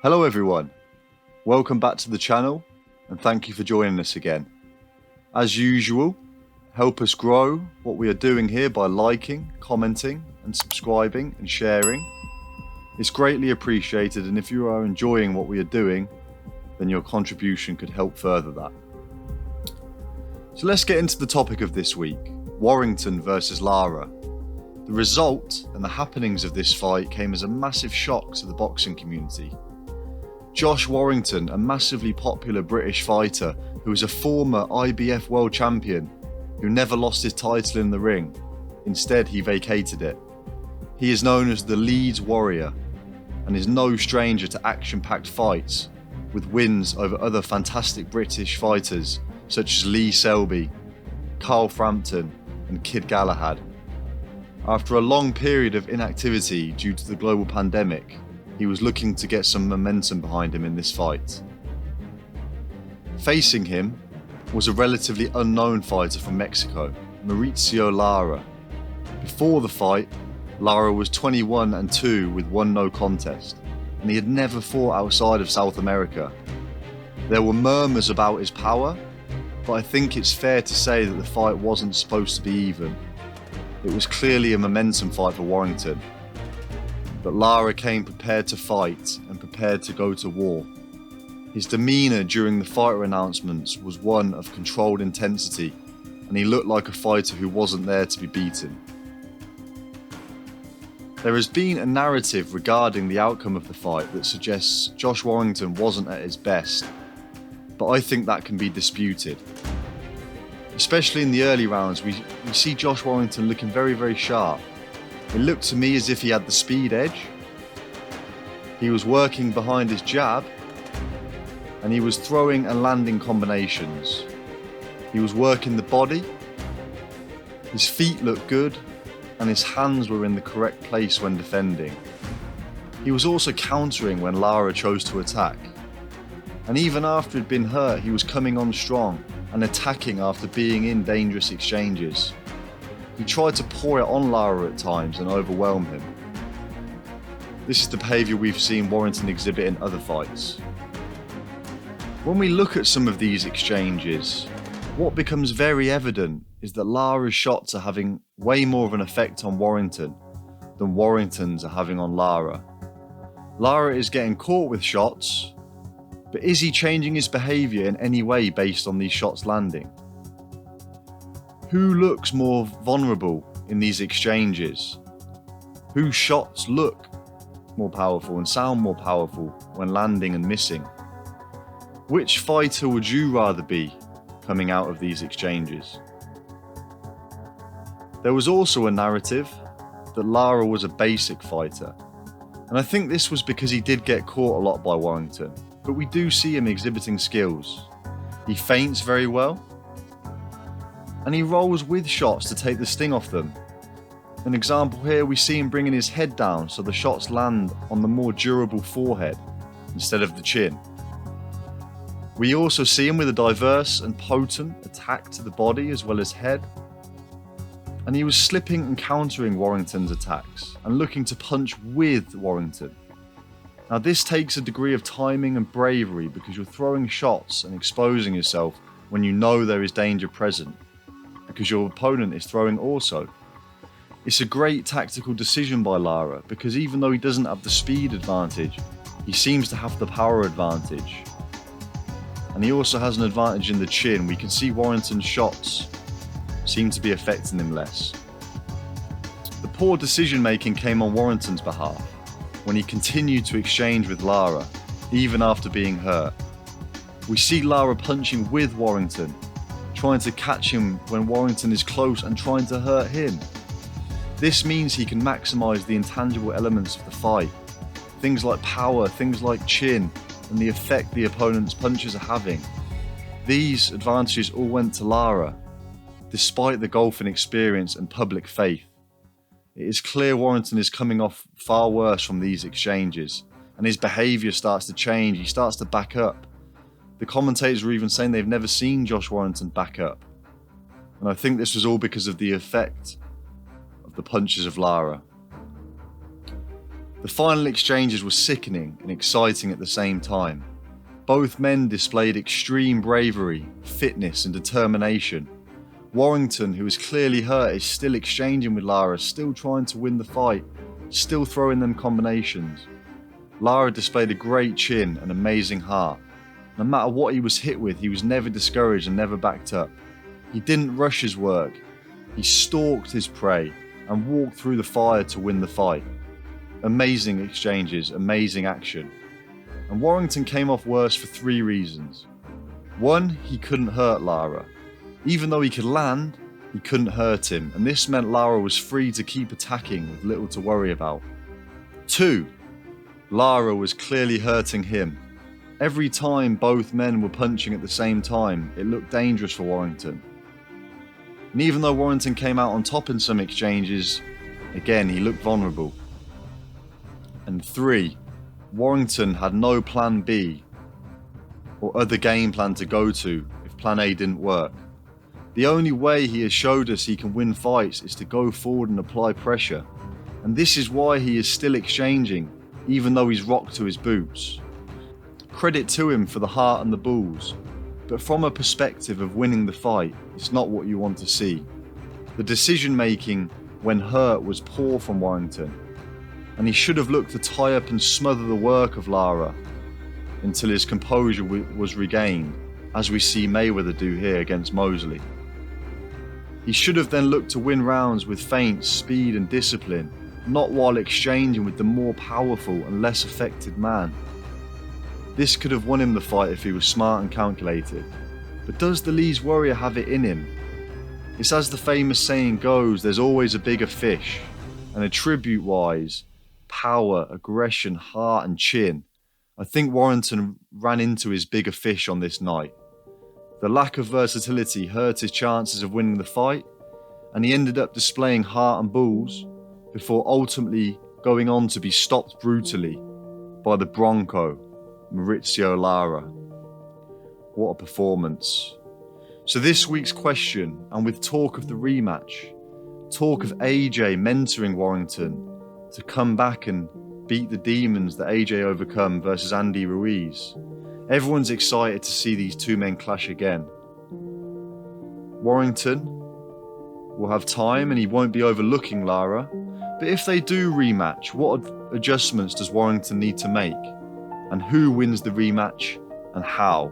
Hello everyone, welcome back to the channel and thank you for joining us again. As usual, help us grow what we are doing here by liking, commenting and subscribing and sharing. It's greatly appreciated, and if you are enjoying what we are doing, then your contribution could help further that. So let's get into the topic of this week, Warrington versus Lara. The result and the happenings of this fight came as a massive shock to the boxing community. Josh Warrington, a massively popular British fighter who is a former IBF world champion who never lost his title in the ring. Instead, he vacated it. He is known as the Leeds Warrior and is no stranger to action-packed fights, with wins over other fantastic British fighters such as Lee Selby, Carl Frampton and Kid Galahad. After a long period of inactivity due to the global pandemic, he was looking to get some momentum behind him in this fight. Facing him was a relatively unknown fighter from Mexico, Mauricio Lara. Before the fight, Lara was 21-2 with one no contest, and he had never fought outside of South America. There were murmurs about his power, but I think it's fair to say that the fight wasn't supposed to be even. It was clearly a momentum fight for Warrington. But Lara came prepared to fight and prepared to go to war. His demeanour during the fighter announcements was one of controlled intensity, and he looked like a fighter who wasn't there to be beaten. There has been a narrative regarding the outcome of the fight that suggests Josh Warrington wasn't at his best, but I think that can be disputed. Especially in the early rounds, we see Josh Warrington looking very, very sharp. It looked to me as if he had the speed edge. He was working behind his jab, and he was throwing and landing combinations. He was working the body, his feet looked good, and his hands were in the correct place when defending. He was also countering when Lara chose to attack. And even after he'd been hurt, he was coming on strong and attacking after being in dangerous exchanges. He tried to pour it on Lara at times and overwhelm him. This is the behaviour we've seen Warrington exhibit in other fights. When we look at some of these exchanges, what becomes very evident is that Lara's shots are having way more of an effect on Warrington than Warrington's are having on Lara. Lara is getting caught with shots, but is he changing his behaviour in any way based on these shots landing? Who looks more vulnerable in these exchanges? Whose shots look more powerful and sound more powerful when landing and missing? Which fighter would you rather be coming out of these exchanges? There was also a narrative that Lara was a basic fighter, and I think this was because he did get caught a lot by Warrington, but we do see him exhibiting skills. He feints very well, and he rolls with shots to take the sting off them. An example here, we see him bringing his head down so the shots land on the more durable forehead instead of the chin. We also see him with a diverse and potent attack to the body as well as head. And he was slipping and countering Warrington's attacks and looking to punch with Warrington. Now this takes a degree of timing and bravery because you're throwing shots and exposing yourself when you know there is danger present, because your opponent is throwing also. It's a great tactical decision by Lara because even though he doesn't have the speed advantage, he seems to have the power advantage. And he also has an advantage in the chin. We can see Warrington's shots seem to be affecting him less. The poor decision making came on Warrington's behalf when he continued to exchange with Lara, even after being hurt. We see Lara punching with Warrington, trying to catch him when Warrington is close and trying to hurt him. This means he can maximise the intangible elements of the fight. Things like power, things like chin, and the effect the opponent's punches are having. These advantages all went to Lara, despite the golfing experience and public faith. It is clear Warrington is coming off far worse from these exchanges, and his behaviour starts to change, he starts to back up. The commentators were even saying they've never seen Josh Warrington back up. And I think this was all because of the effect of the punches of Lara. The final exchanges were sickening and exciting at the same time. Both men displayed extreme bravery, fitness and determination. Warrington, who was clearly hurt, is still exchanging with Lara, still trying to win the fight, still throwing them combinations. Lara displayed a great chin and amazing heart. No matter what he was hit with, he was never discouraged and never backed up. He didn't rush his work. He stalked his prey and walked through the fire to win the fight. Amazing exchanges, amazing action. And Warrington came off worse for 3 reasons. 1, he couldn't hurt Lara. Even though he could land, he couldn't hurt him, and this meant Lara was free to keep attacking with little to worry about. 2, Lara was clearly hurting him. Every time both men were punching at the same time, it looked dangerous for Warrington. And even though Warrington came out on top in some exchanges, again he looked vulnerable. And 3, Warrington had no plan B or other game plan to go to if plan A didn't work. The only way he has showed us he can win fights is to go forward and apply pressure. And this is why he is still exchanging, even though he's rocked to his boots. Credit to him for the heart and the balls, but from a perspective of winning the fight, it's not what you want to see. The decision making when hurt was poor from Warrington, and he should have looked to tie up and smother the work of Lara until his composure was regained, as we see Mayweather do here against Mosley. He should have then looked to win rounds with feints, speed and discipline, not while exchanging with the more powerful and less affected man. This could have won him the fight if he was smart and calculated. But does the Lee's warrior have it in him? It's as the famous saying goes, there's always a bigger fish, and attribute-wise, power, aggression, heart and chin, I think Warrington ran into his bigger fish on this night. The lack of versatility hurt his chances of winning the fight, and he ended up displaying heart and balls before ultimately going on to be stopped brutally by the Bronco, Mauricio Lara. What a performance. So this week's question, and with talk of the rematch, talk of AJ mentoring Warrington to come back and beat the demons that AJ overcome versus Andy Ruiz. Everyone's excited to see these two men clash again. Warrington will have time and he won't be overlooking Lara, but if they do rematch, what adjustments does Warrington need to make? And who wins the rematch and how?